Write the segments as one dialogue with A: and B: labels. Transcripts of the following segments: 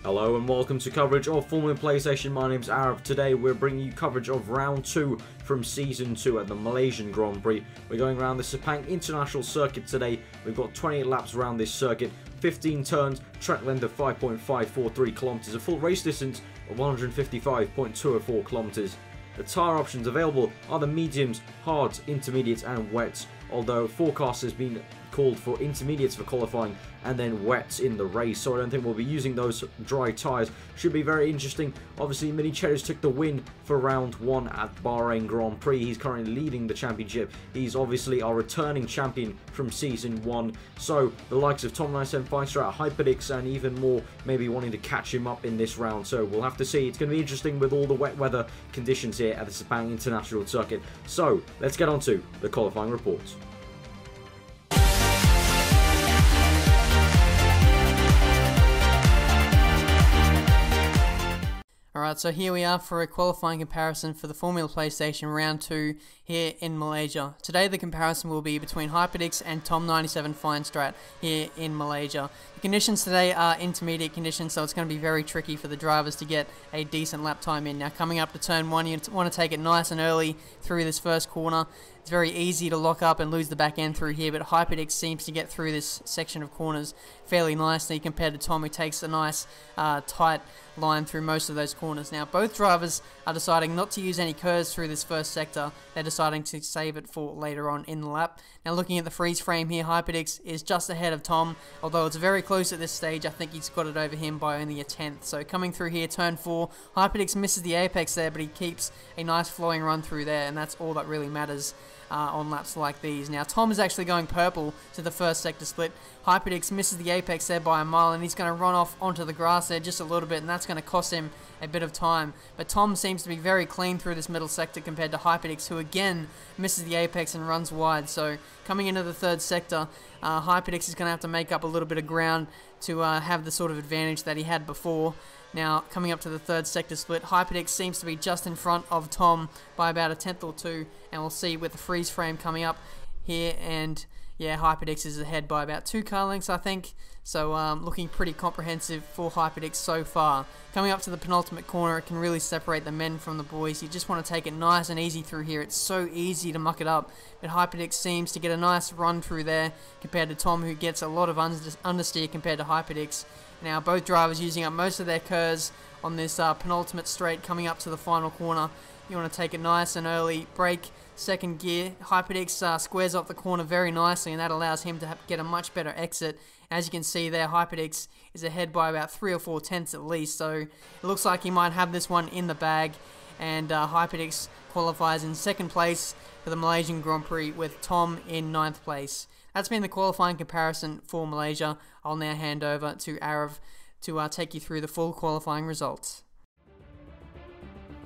A: Hello and welcome to coverage of Formula PlayStation. My name's aarava. Today we're bringing you coverage of round 2 from season 2 at the Malaysian Grand Prix. We're going around the Sepang International Circuit today. We've got 28 laps around this circuit, 15 turns, track length of 5.543 kilometers, a full race distance of 155.204 kilometers. The tyre options available are the mediums, hards, intermediates and wets, although forecast has been called for intermediates for qualifying and then wets in the race, so I don't think we'll be using those dry tyres. Should be very interesting. Obviously Mini Cherries took the win for round 1 at Bahrain Grand Prix. He's currently leading the championship. He's obviously our returning champion from season 1, so the likes of Tom 97 Fighter, Hyperdix and even more maybe wanting to catch him up in this round, so we'll have to see. It's going to be interesting with all the wet weather conditions here at the Sepang International Circuit. So let's get on to the qualifying reports.
B: Alright, so here we are for a qualifying comparison for the Formula PlayStation Round 2 here in Malaysia. Today the comparison will be between Hyperdix and Tom 97 Feinstrat here in Malaysia. The conditions today are intermediate conditions, so it's going to be very tricky for the drivers to get a decent lap time in. Now coming up to turn 1, you want to take it nice and early through this first corner. It's very easy to lock up and lose the back end through here, but Hyperdix seems to get through this section of corners fairly nicely compared to Tom, who takes a nice tight line through most of those corners. Now both drivers are deciding not to use any curves through this first sector. They're deciding to save it for later on in the lap. Now looking at the freeze frame here, Hyperdix is just ahead of Tom, although it's very close at this stage. I think he's got it over him by only a tenth. So coming through here, turn 4, Hyperdix misses the apex there, but he keeps a nice flowing run through there, and that's all that really matters on laps like these. Now Tom is actually going purple to the first sector split. Hyperdix misses the apex there by a mile, and he's going to run off onto the grass there just a little bit, and that's going to cost him a bit of time. But Tom seems to be very clean through this middle sector compared to Hyperdix, who again misses the apex and runs wide. So coming into the third sector, Hyperdix is going to have to make up a little bit of ground to have the sort of advantage that he had before. Now coming up to the third sector split, Hyperdix seems to be just in front of Tom by about a tenth or two, and we'll see with the freeze frame coming up here, and yeah, Hyperdix is ahead by about 2 car lengths, I think. So looking pretty comprehensive for Hyperdix so far. Coming up to the penultimate corner, it can really separate the men from the boys. You just want to take it nice and easy through here. It's so easy to muck it up, but Hyperdix seems to get a nice run through there compared to Tom, who gets a lot of understeer compared to Hyperdix. Now both drivers using up most of their curves on this penultimate straight coming up to the final corner. You want to take it nice and early, brake, second gear. Hyperdix squares off the corner very nicely, and that allows him to get a much better exit. As you can see there, Hyperdix is ahead by about 3 or 4 tenths at least, so it looks like he might have this one in the bag, and Hyperdix qualifies in second place for the Malaysian Grand Prix with Tom in 9th place. That's been the qualifying comparison for Malaysia. I'll now hand over to aarava to take you through the full qualifying results.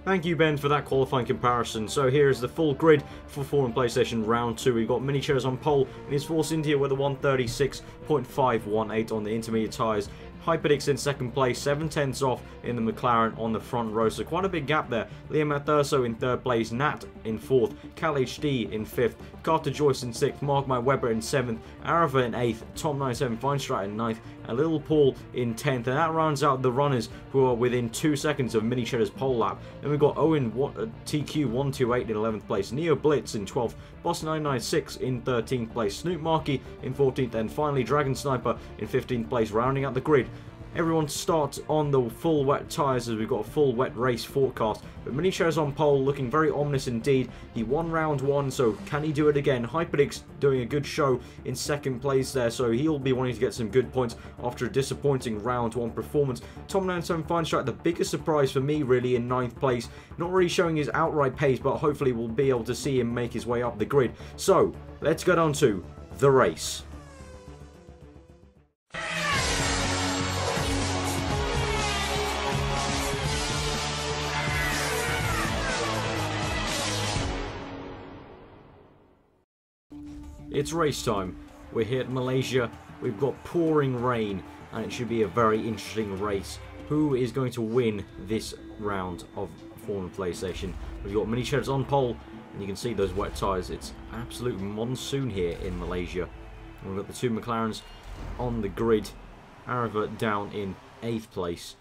A: Thank you, Ben, for that qualifying comparison. So here is the full grid for Formula PlayStation Round 2. We've got Mini Cherries on pole in his Force India with a 136.518 on the intermediate tyres. Hyperdix in second place, 7 tenths off in the McLaren on the front row, so quite a big gap there. Liam Matherso in third place, Nat in fourth, Cal HD in fifth, Carter Joyce in sixth, Mark My Webber in seventh, aarava in eighth, Tom 97 Feinstrat in ninth, and Little Paul in 10th, and that rounds out the runners who are within 2 seconds of Mini Cheddar's pole lap. Then we've got Owen TQ128 in 11th place, Neo Blitz in 12th, Boss 996 in 13th place, Snoop Markey in 14th, and finally Dragon Sniper in 15th place, rounding out the grid. Everyone starts on the full wet tyres as we've got a full wet race forecast. But Mini Cherries on pole, looking very ominous indeed. He won round 1, so can he do it again? Hyperdix doing a good show in second place there, so he'll be wanting to get some good points after a disappointing round 1 performance. Tom 97 Feinstrat, the biggest surprise for me really, in 9th place. Not really showing his outright pace, but hopefully we'll be able to see him make his way up the grid. So let's get on to the race. It's race time. We're here at Malaysia. We've got pouring rain, and it should be a very interesting race. Who is going to win this round of Formula PlayStation? We've got Mini Cherries on pole, and you can see those wet tyres. It's absolute monsoon here in Malaysia. And we've got the 2 McLarens on the grid. Aarava down in 8th place.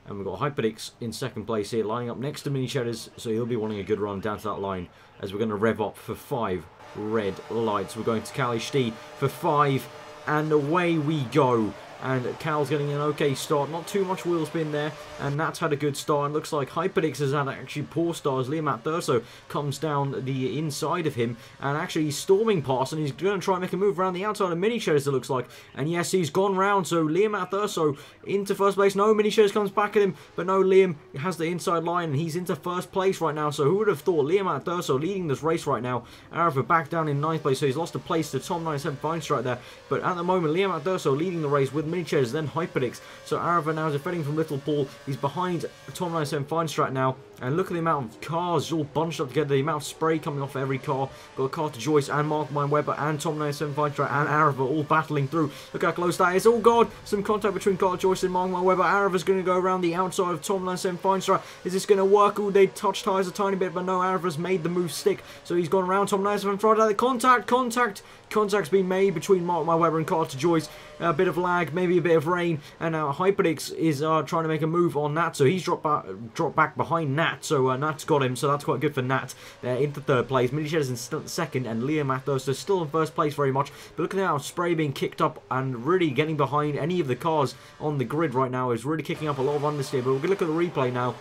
A: And we've got Hyperdix in second place here, lining up next to Mini Cheddars, so he'll be wanting a good run down to that line as we're going to rev up for 5 red lights. We're going to Kalish for 5, and away we go. And Cal's getting an okay start, not too much wheel spin there, and Nat's had a good start, and looks like Hyperdix has had actually poor stars. Liam Thurso comes down the inside of him, and actually he's storming past, and he's going to try and make a move around the outside of Mini Cheddars, it looks like, and yes, he's gone round, so Liam Thurso into first place. No, Mini Cheddars comes back at him, but no, Liam has the inside line, and he's into first place right now, so who would have thought Liam Thurso leading this race right now. Aarava back down in 9th place, so he's lost a place to Tom 97 Feinstreit there, but at the moment, Liam Thurso leading the race with Mini Cheddars, then Hyperdix. So Aarava now is defending from Little Paul. He's behind Tom 97 Feinstreit now. And look at the amount of cars all bunched up together. The amount of spray coming off every car. Got a car to Joyce and Mark Webber and Tom 97 Feinstreit and Aarava all battling through. Look how close that is. Oh god, some contact between Carl Joyce and Mark Webber. Aarava's going to go around the outside of Tom 97 Feinstreit. Is this going to work? Oh, they touched tyres a tiny bit, but no, Aarava's made the move stick. So he's gone around Tom 97 Feinstreit. Contact's been made between Mark Webber and Carter Joyce. A bit of lag, maybe a bit of rain, and now Hyperdix is trying to make a move on Nat, so he's dropped back behind Nat, so Nat's got him, so that's quite good for Nat. Into 3rd place, Mini Cheddars in 2nd, and Liam Mathos is still in 1st place very much, but look at how spray being kicked up and really getting behind any of the cars on the grid right now is really kicking up a lot of understeer, but we're going to look at the replay now.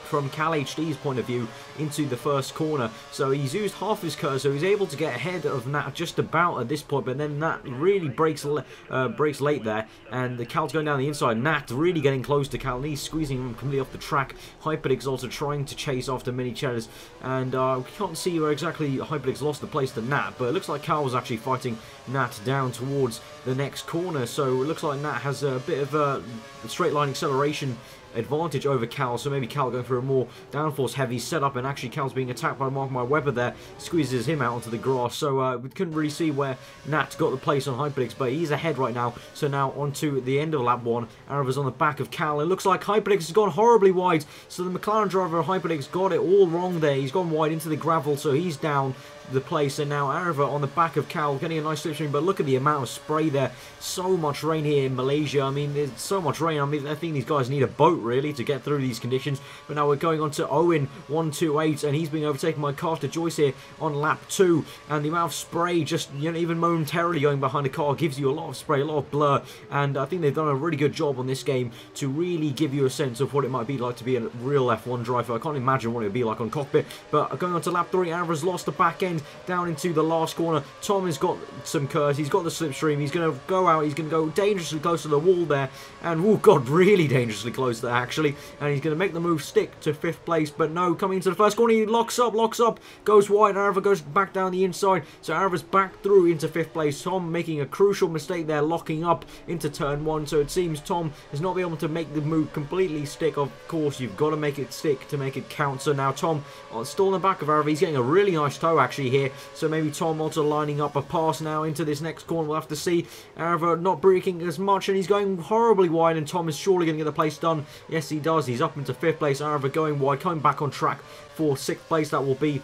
A: From Cal HD's point of view into the first corner, so he's used half his curve, so he's able to get ahead of Nat just about at this point, but then Nat really breaks late there, and the Cal's going down the inside. Nat really getting close to Cal, and he's squeezing him completely off the track. Hyperdix also trying to chase after Mini Cheddars, and we can't see where exactly Hyperdix lost the place to Nat, but it looks like Cal was actually fighting Nat down towards the next corner, so it looks like Nat has a bit of a straight line acceleration advantage over Cal, so maybe Cal going for a more downforce heavy setup, and actually Cal's being attacked by Mark Webber there, squeezes him out onto the grass, so we couldn't really see where Nat got the place on Hyperdix, but he's ahead right now. So now onto the end of lap 1, Aarava's on the back of Cal. It looks like Hyperdix has gone horribly wide, so the McLaren driver Hyperdix got it all wrong there. He's gone wide into the gravel, so he's down the place, and now Aarava on the back of Cal getting a nice slipstream, but look at the amount of spray there. So much rain here in Malaysia. I mean, there's so much rain. I mean, I think these guys need a boat really to get through these conditions. But now we're going on to Owen 128, and he's being overtaken by Carter Joyce here on lap 2, and the amount of spray just, you know, even momentarily going behind a car gives you a lot of spray, a lot of blur, and I think they've done a really good job on this game to really give you a sense of what it might be like to be a real F1 driver. I can't imagine what it would be like on cockpit. But going on to lap 3, Aarava's lost the back end down into the last corner. Tom has got some curves, he's got the slipstream, he's going to go out, he's going to go dangerously close to the wall there, and oh god, really dangerously close there actually, and he's going to make the move stick to 5th place, but no, coming into the first corner, he locks up, goes wide, Aarava goes back down the inside, so Aarava's back through into 5th place. Tom making a crucial mistake there, locking up into turn 1, so it seems Tom has not been able to make the move completely stick. Of course, you've got to make it stick to make it count, so now Tom still in the back of Aarava, he's getting a really nice toe actually here, so maybe Tom also lining up a pass now into this next corner. We'll have to see. Aarava not braking as much, and he's going horribly wide, and Tom is surely going to get the place done. Yes, he does. He's up into 5th place. Aarava going wide, coming back on track for 6th place. That will be.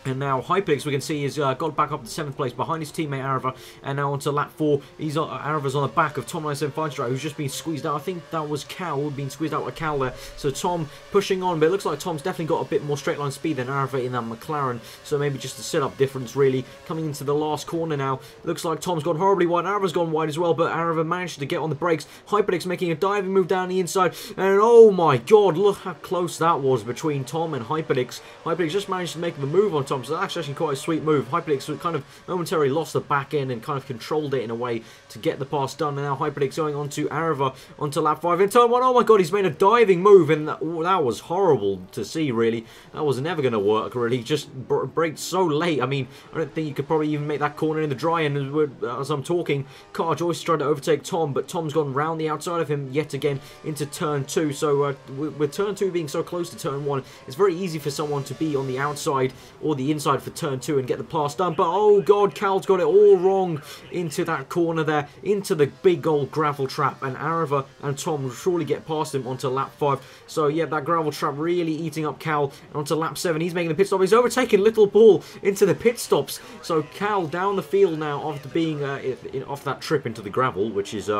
A: And now Hyperdix, we can see, has got back up to 7th place behind his teammate Aarava. And now onto lap 4. Aarava's on the back of Tom 97 Feinstreit, who's just been squeezed out. I think that was Cal, being squeezed out with Cal there. So Tom pushing on, but it looks like Tom's definitely got a bit more straight line speed than Aarava in that McLaren. So maybe just a setup difference really. Coming into the last corner now. Looks like Tom's gone horribly wide. Aarava's gone wide as well, but Aarava managed to get on the brakes. Hyperdix making a diving move down the inside. And oh my god, look how close that was between Tom and Hyperdix. Hyperdix just managed to make the move on Tom, so that's actually quite a sweet move. Hyperdix kind of momentarily lost the back end and kind of controlled it in a way to get the pass done. And now Hyperdix going on to Aarava onto lap 5 in turn 1. Oh my god, he's made a diving move, and that was horrible to see really. That was never going to work really. He just braked so late. I mean, I don't think you could probably even make that corner in the dry end as I'm talking. Carter Joyce trying to overtake Tom, but Tom's gone round the outside of him yet again into turn 2. So with turn 2 being so close to turn 1, it's very easy for someone to be on the outside or the inside for turn 2 and get the pass done. But oh god, Cal's got it all wrong into that corner there, into the big old gravel trap, and Aarava and Tom will surely get past him onto lap 5. So yeah, that gravel trap really eating up Cal. And onto lap 7, he's making the pit stop. He's overtaking Little Paul into the pit stops. So Cal down the field now after being off that trip into the gravel, which is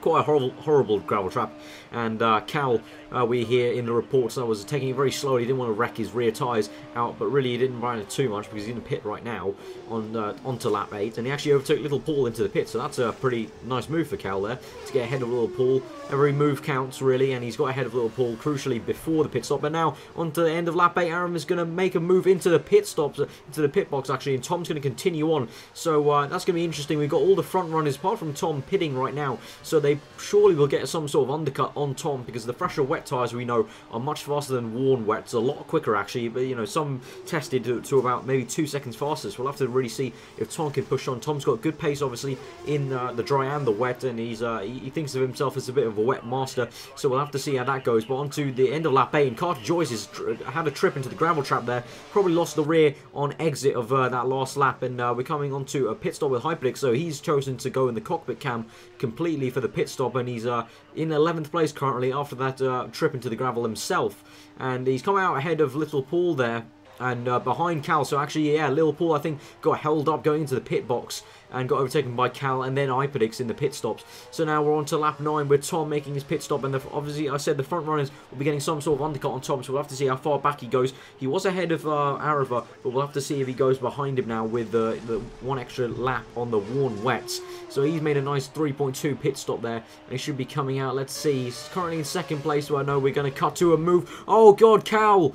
A: quite a horrible gravel trap. And Cal, we hear in the reports that was taking it very slowly. He didn't want to wreck his rear tyres out, but really he didn't mind it too much because he's in the pit right now onto lap 8. And he actually overtook Little Paul into the pit, so that's a pretty nice move for Cal there to get ahead of Little Paul. Every move counts really, and he's got ahead of Little Paul crucially before the pit stop. But now onto the end of lap 8, Aaron is going to make a move into the pit stops, into the pit box actually, and Tom's going to continue on. So that's going to be interesting. We've got all the front runners apart from Tom pitting right now, so they surely will get some sort of undercut on Tom because the fresher wet tyres we know are much faster than worn wets, a lot quicker actually, but you know, some tested to about maybe 2 seconds faster, so we'll have to really see if Tom can push on. Tom's got good pace obviously in the dry and the wet, and he thinks of himself as a bit of a wet master, so we'll have to see how that goes. But on to the end of lap 8, and Carter Joyce has had a trip into the gravel trap there, probably lost the rear on exit of that last lap, and we're coming on to a pit stop with Hyperdick, so he's chosen to go in the cockpit cam completely for the pit stop, and he's in 11th place currently after that trip into the gravel himself, and he's come out ahead of Little Paul there and behind Cal. So actually, yeah, Little Paul I think got held up going into the pit box and got overtaken by Cal, and then Hyperdix in the pit stops. So now we're on to lap 9 with Tom making his pit stop, and obviously I said the front runners will be getting some sort of undercut on Tom, so we'll have to see how far back he goes. He was ahead of aarava, but we'll have to see if he goes behind him now with the one extra lap on the worn wets. So he's made a nice 3.2 pit stop there, and he should be coming out. Let's see, he's currently in 2nd place, so I know we're going to cut to a move. Oh god, Cal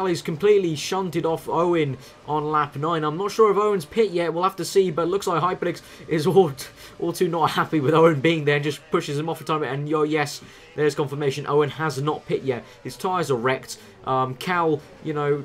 A: is completely shunted off Owen on lap 9. I'm not sure if Owen's pit yet, we'll have to see, but it looks like Hyperdix is all too not happy with Owen being there and just pushes him off the time. And yes, there's confirmation, Owen has not pit yet. His tyres are wrecked. Cal, you know,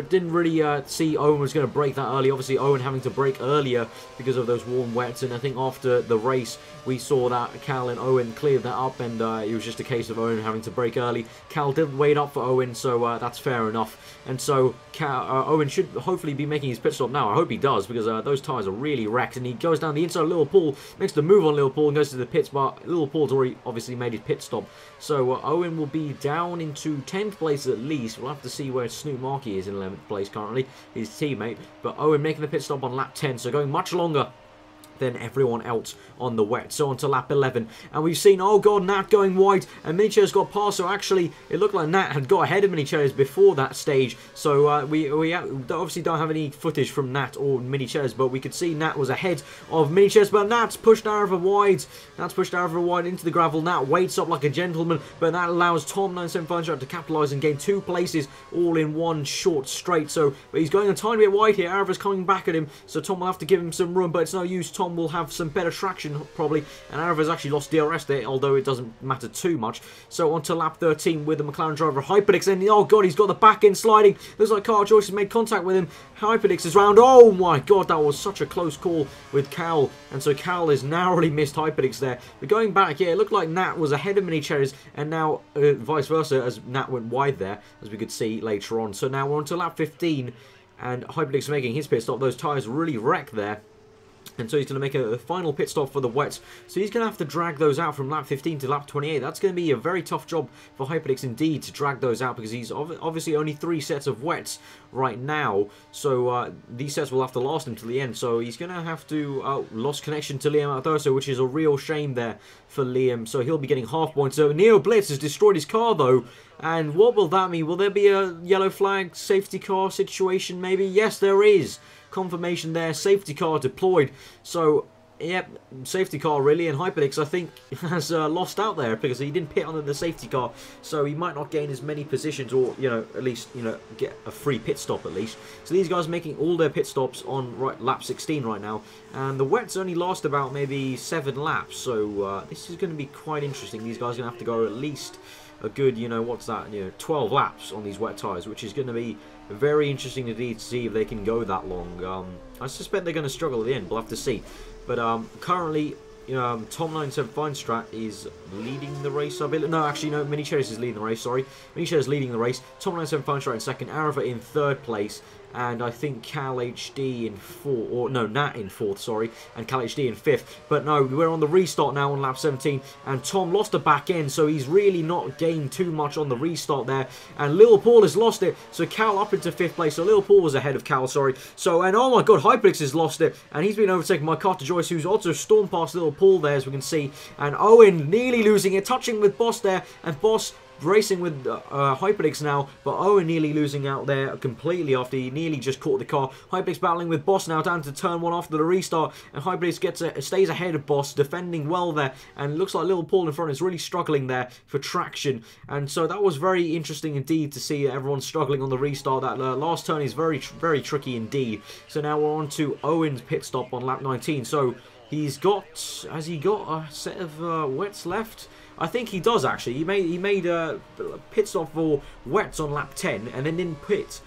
A: didn't really see Owen was going to brake that early. Obviously, Owen having to brake earlier because of those warm wets, and I think after the race, we saw that Cal and Owen cleared that up, and it was just a case of Owen having to brake early. Cal did wait up for Owen, so that's fair enough. And so Owen should hopefully be making his pit stop now. I hope he does, because those tyres are really wrecked, and he goes down the inside of Little Paul, makes the move on Little Paul and goes to the pits, but Little Paul's already obviously made his pit stop. So Owen will be down into 10th place at least. We'll have to see where Snoop Markey is in 11th place currently, his teammate. But Owen making the pit stop on lap 10, so going much longer than everyone else on the wet. So on to lap 11, and we've seen, oh god, Nat going wide, and Minichairs got past. So actually it looked like Nat had got ahead of Minichairs before that stage. So we obviously don't have any footage from Nat or Minichairs, but we could see Nat was ahead of Minichairs, but Nat's pushed aarava wide. Nat's pushed aarava wide into the gravel. Nat waits up like a gentleman, but that allows Tom 975 to capitalise and gain 2 places all in one short straight. So but he's going a tiny bit wide here. Aarava's coming back at him, so Tom will have to give him some room, but it's no use. Tom will have some better traction probably, and Aarava's actually lost DRS there, although it doesn't matter too much. So on to lap 13 with the McLaren driver Hyperdix, and oh god, he's got the back end sliding. Looks like Carl Joyce has made contact with him. Hyperdix is round. Oh my god, that was such a close call with Cal, and so Cal has narrowly missed Hyperdix there. But going back, yeah, it looked like Nat was ahead of Minichairs, and now vice versa, as Nat went wide there, as we could see later on. So now we're on to lap 15, and Hyperdix making his pit stop. Those tyres really wrecked there. And so he's going to make a final pit stop for the wets. So he's going to have to drag those out from lap 15 to lap 28. That's going to be a very tough job for Hyperdix indeed to drag those out, because he's obviously only 3 sets of wets right now. So these sets will have to last him till the end. So he's going to have to lost connection to Liam Althurso, which is a real shame there for Liam. So he'll be getting half points. So Neo Blitz has destroyed his car though. And what will that mean? Will there be a yellow flag safety car situation maybe? Yes, there is. Confirmation there, safety car deployed. So, yep, safety car really, and Hyperdix I think has lost out there because he didn't pit under the safety car, so he might not gain as many positions, or at least get a free pit stop at least. So these guys making all their pit stops on lap 16 right now, and the wets only last about maybe 7 laps. So this is going to be quite interesting. These guys are going to have to go at least a good, what's that, 12 laps on these wet tyres, which is going to be very interesting indeed to see if they can go that long. I suspect they're going to struggle at the end. We'll have to see. But currently, Tom 975 Strat is leading the race. No, actually, no. Minichairs is leading the race. Sorry, Minichairs is leading the race. Tom 975 Strat in second. Aarava in 3rd place, and I think Cal HD in 4th, or no, Nat in 4th, sorry, and Cal HD in 5th. But no, we're on the restart now on lap 17, and Tom lost the back end, so he's really not gained too much on the restart there. And Lil Paul has lost it, so Cal up into 5th place. So Lil Paul was ahead of Cal, sorry. So, and oh my god, Hyperix has lost it, and he's been overtaken by Carter Joyce, who's also stormed past Lil Paul there, as we can see. And Owen nearly losing it, touching with Boss there, and Boss racing with Hyperix now, but Owen nearly losing out there completely after he nearly just caught the car. Hyperix battling with Boss now down to turn 1 after the restart, and Hyperix stays ahead of Boss, defending well there, and it looks like Little Paul in front is really struggling there for traction. And so that was very interesting indeed to see everyone struggling on the restart. That last turn is very tricky indeed. So now we're on to Owen's pit stop on lap 19. So has he got a set of wets left? I think he does actually. He made a pit stop for wets on lap 10 and then didn't pit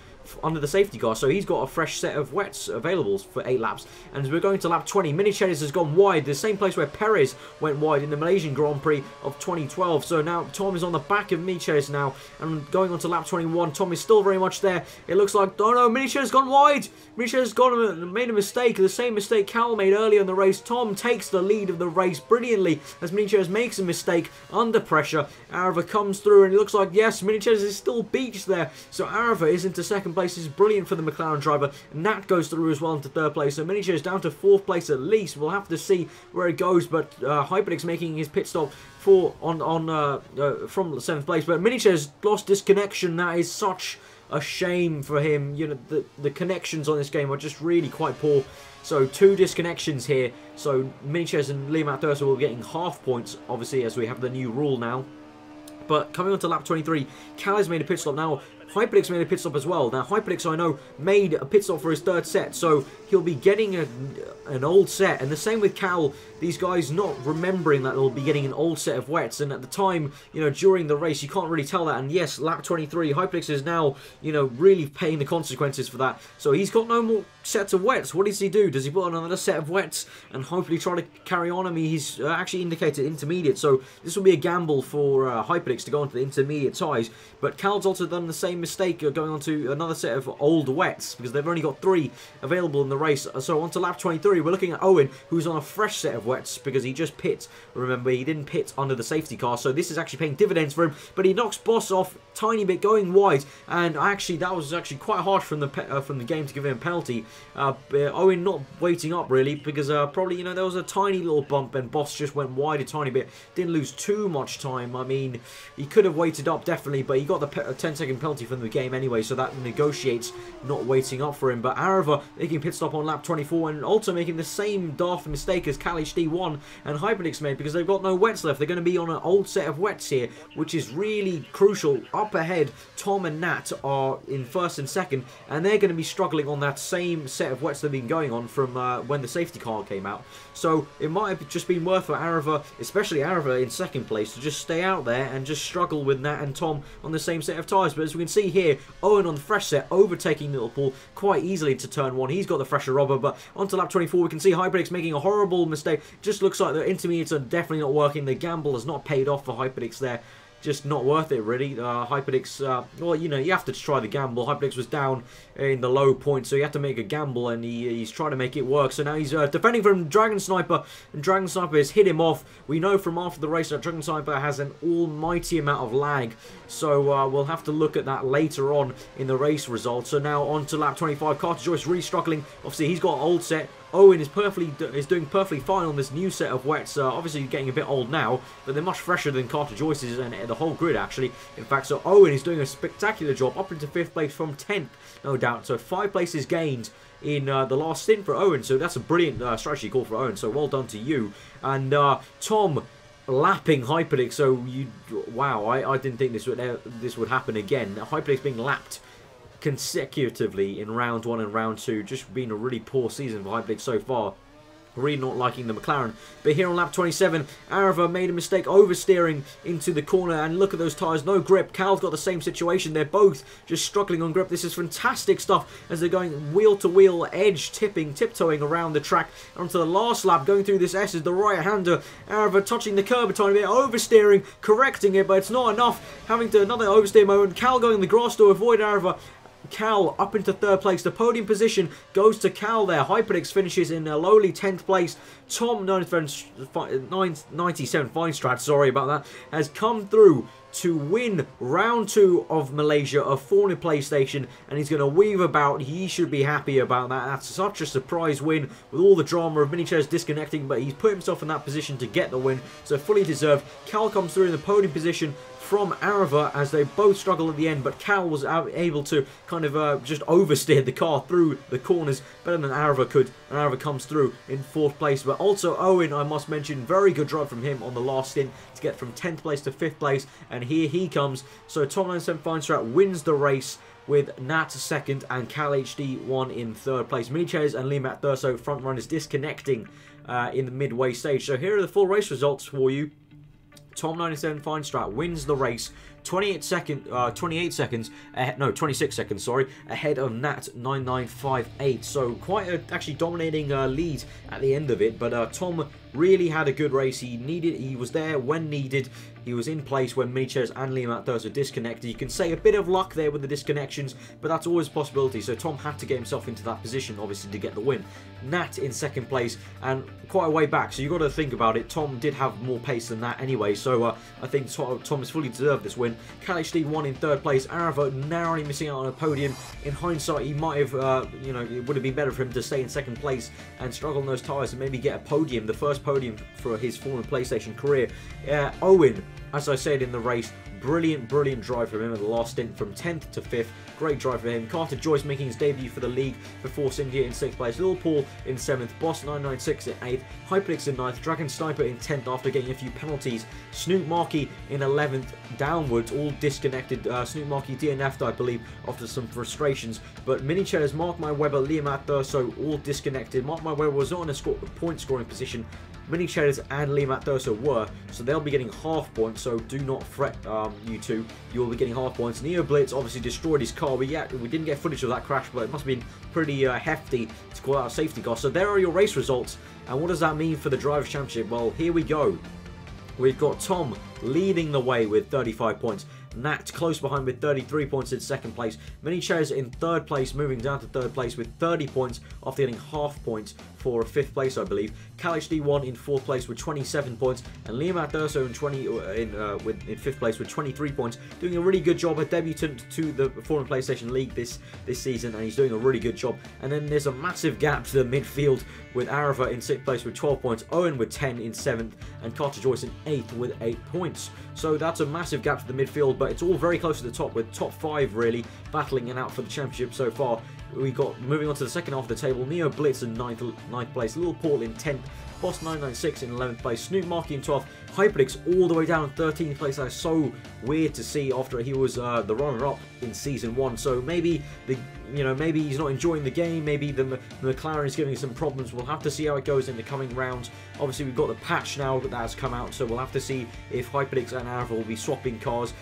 A: under the safety car, so he's got a fresh set of wets available for 8 laps. And as we're going to lap 20, Minichedes has gone wide, the same place where Perez went wide in the Malaysian Grand Prix of 2012. So now Tom is on the back of Minichedes now, and going on to lap 21, Tom is still very much there. It looks like, oh no, Minichedes has gone wide. Minichedes has made a mistake, the same mistake Cal made earlier in the race. Tom takes the lead of the race brilliantly as Minichedes makes a mistake under pressure. Aarava comes through, and it looks like, yes, Minichedes is still beached there. So Aarava is into second place. This is brilliant for the McLaren driver. Nat goes through as well into 3rd place, so Minichedes is down to 4th place at least. We'll have to see where it goes, but Hyperix making his pit stop from 7th place, but Minichedes lost this connection. That is such a shame for him. You know, the connections on this game are just really quite poor. So 2 disconnections here. So Minichedes and Liam Thurso will be getting half points, obviously, as we have the new rule now. But coming on to lap 23, Cal has made a pit stop now. Hyperix made a pit stop as well. Now, Hyperix, I know, made a pit stop for his 3rd set, so he'll be getting an old set. And the same with Cal, these guys not remembering that they'll be getting an old set of wets. And at the time, you know, during the race, you can't really tell that. And yes, lap 23, Hyperix is now, you know, really paying the consequences for that. So he's got no more sets of wets. What does he do? Does he put on another set of wets and hopefully try to carry on? I mean, he's actually indicated intermediate, so this will be a gamble for Hyperix to go onto the intermediate tyres. But Cal's also done the same mistake, going on to another set of old wets, because they've only got 3 available in the race. So on to lap 23, we're looking at Owen, who's on a fresh set of wets because he just pit. Remember, he didn't pit under the safety car, so this is actually paying dividends for him. But he knocks Boss off tiny bit, going wide, and actually that was actually quite harsh from the game to give him a penalty. Owen not waiting up really, because probably, you know, there was a tiny little bump and Boss just went wide a tiny bit. Didn't lose too much time. I mean, he could have waited up definitely, but he got the 10-second penalty from the game anyway, so that negotiates not waiting up for him. But Aarava making pit stop on lap 24 and also making the same daft mistake as Cal HD1 and Hyperix made, because they've got no wets left. They're going to be on an old set of wets here, which is really crucial. Up ahead, Tom and Nat are in 1st and 2nd, and they're going to be struggling on that same set of wets they've been going on from when the safety car came out. So it might have just been worth for Aarava, especially Aarava in 2nd place, to just stay out there and just struggle with Nat and Tom on the same set of tyres. But as we can see here, Owen on the fresh set, overtaking Little Paul quite easily to turn 1. He's got the fresher rubber, but onto lap 24, we can see Hyperix making a horrible mistake. Just looks like the intermediates are definitely not working. The gamble has not paid off for Hyperix there. Just not worth it, really. Hyperix, well, you know, you have to try the gamble. Hyperix was down in the low point, so you have to make a gamble, and he's trying to make it work. So now he's defending from Dragon Sniper, and Dragon Sniper has hit him off. We know from after the race that Dragon Sniper has an almighty amount of lag, so we'll have to look at that later on in the race results. So now on to lap 25. Carter Joyce really struggling. Obviously, he's got an old set. Owen is doing perfectly fine on this new set of wets. Obviously getting a bit old now, but they're much fresher than Carter Joyce's and the whole grid actually. In fact, so Owen is doing a spectacular job, up into 5th place from 10th, no doubt. So 5 places gained in the last stint for Owen. So that's a brilliant strategy call for Owen. So well done to you. And Tom lapping Hyperix. So wow, I didn't think this would happen again. Hyperix being lapped consecutively in round 1 and round 2. Just been a really poor season for Hyperix so far. Really not liking the McLaren. But here on lap 27, Aarava made a mistake oversteering into the corner, and look at those tyres, no grip. Cal's got the same situation. They're both just struggling on grip. This is fantastic stuff as they're going wheel to wheel, edge tiptoeing around the track. And onto the last lap, going through this S is the right-hander. Aarava touching the curb a tiny bit, oversteering, correcting it, but it's not enough. Having to another oversteer moment. Cal going in the grass to avoid Aarava. Cal up into 3rd place. The podium position goes to Cal there. Hyperdix finishes in a lowly 10th place. Tom 97 Feinstrat, sorry about that, has come through to win round 2 of Malaysia of Formula PlayStation, and he's going to weave about. He should be happy about that. That's such a surprise win with all the drama of mini chairs disconnecting, but he's put himself in that position to get the win, so fully deserved. Cal comes through in the podium position from Aarava as they both struggle at the end, but Cal was able to kind of just oversteer the car through the corners better than Aarava could, and Aarava comes through in 4th place. But also Owen, I must mention, very good drive from him on the last stint to get from 10th place to 5th place, and here he comes. So Tom 97 Feinstrat wins the race with Nat 2nd and Cal HD 1 in 3rd place. Mini Chairs and Liam Thurso front runners disconnecting in the midway stage. So here are the full race results for you. Tom 97 Feinstrat wins the race 26 seconds ahead of Nat 9958. So quite a actually dominating lead at the end of it, but Tom really had a good race. He was there when needed. He was in place when Mini Chairs and Liam Thurso were disconnected. You can say a bit of luck there with the disconnections, but that's always a possibility. So Tom had to get himself into that position, obviously, to get the win. Nat in 2nd place and quite a way back. So you've got to think about it. Tom did have more pace than that anyway. So I think Tom has fully deserved this win. Cal HD 1 in 3rd place. Aarava narrowly missing out on a podium. In hindsight, he might have, you know, it would have been better for him to stay in 2nd place and struggle on those tyres and maybe get a podium, the first podium for his Formula PlayStation career. Owen, as I said in the race, brilliant drive from him at the last stint from 10th to 5th. Great drive for him. Carter Joyce making his debut for the league before India in 6th place. Little Paul in 7th. Boss 996 in 8th. Hyperdix in 9th. Dragon Sniper in 10th after getting a few penalties. Snoop Markey in 11th. Downwards, all disconnected. Snoop Markey DNF'd, I believe, after some frustrations. But Mini Chairs, Mark My Webber, Liam Thurso, all disconnected. Mark My Webber was not in a point scoring position. Mini Chairs and Liam Thurso were, so they'll be getting half points, so do not fret, you two. You'll be getting half points. Neo Blitz obviously destroyed his car. We didn't get footage of that crash, but it must have been pretty hefty to call out a safety car. So there are your race results, and what does that mean for the Drivers' Championship? Well, here we go. We've got Tom leading the way with 35 points. Nat close behind with 33 points in 2nd place. Mini Chairs in 3rd place, moving down to 3rd place with 30 points after getting half points for 5th place, I believe. Cal HD1 in 4th place with 27 points, and Liam Thurso in 5th place with 23 points. Doing a really good job. A debutant to the Formula PlayStation League this season, and he's doing a really good job. And then there's a massive gap to the midfield with Aarava in 6th place with 12 points, Owen with 10 in 7th, and Carter Joyce in 8th with 8 points. So that's a massive gap to the midfield, but it's all very close to the top, with top 5 really battling it out for the championship so far. We got, moving on to the second half of the table, Neo Blitz in 9th place, Little Paul in 10th, Boss 996 in 11th place, Snoop Markey in 12th, Hyperdix all the way down in 13th place. That's so weird to see after he was the runner-up in Season 1. So maybe maybe he's not enjoying the game. Maybe the Mclaren is giving some problems. We'll have to see how it goes in the coming rounds. Obviously, we've got the patch now that has come out, so we'll have to see if Hyperdix and Aarava will be swapping cars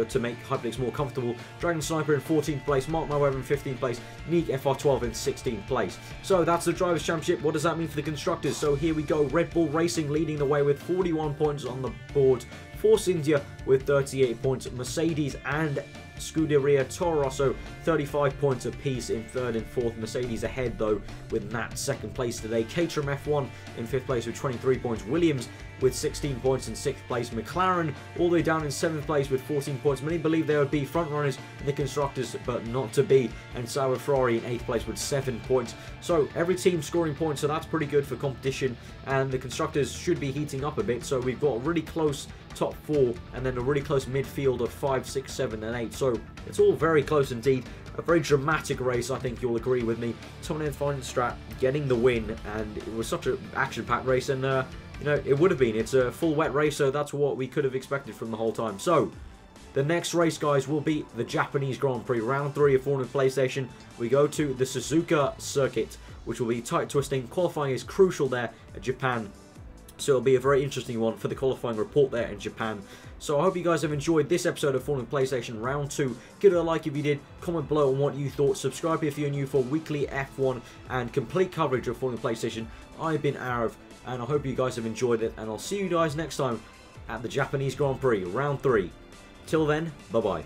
A: to make Hyperdix more comfortable. Dragon Sniper in 14th place, Mark My Webber in 15th place, Neek FR12 in 16th place. So that's the Drivers' Championship. What does that mean for the Constructors? So here we go. Red Bull Racing leading the way with 41 points on the board. Force India with 38 points. Mercedes and Scuderia Toro Rosso 35 points apiece in 3rd and 4th. Mercedes ahead though with Nat 2nd place today. Caterham F1 in 5th place with 23 points. Williams with 16 points in 6th place. McLaren all the way down in 7th place with 14 points. Many believe they would be front runners in the Constructors, but not to be. And Sauber Ferrari in 8th place with 7 points. So every team scoring points, so that's pretty good for competition. And the Constructors should be heating up a bit. So we've got a really close top 4 and then a really close midfield of 5, 6, 7 and 8. So it's all very close indeed. A very dramatic race, I think you'll agree with me. Tom Feinstrat getting the win, and it was such an action-packed race, and it would have been. It's a full wet race, so that's what we could have expected from the whole time. So the next race, guys, will be the Japanese Grand Prix, round 3 of Formula PlayStation. We go to the Suzuka circuit, which will be tight twisting. Qualifying is crucial there at Japan, so it'll be a very interesting one for the qualifying report there in Japan. So I hope you guys have enjoyed this episode of Formula PlayStation Round 2. Give it a like if you did, comment below on what you thought, subscribe if you're new for weekly F1 and complete coverage of Formula PlayStation. I've been Arav, and I hope you guys have enjoyed it, and I'll see you guys next time at the Japanese Grand Prix Round 3. Till then, bye bye.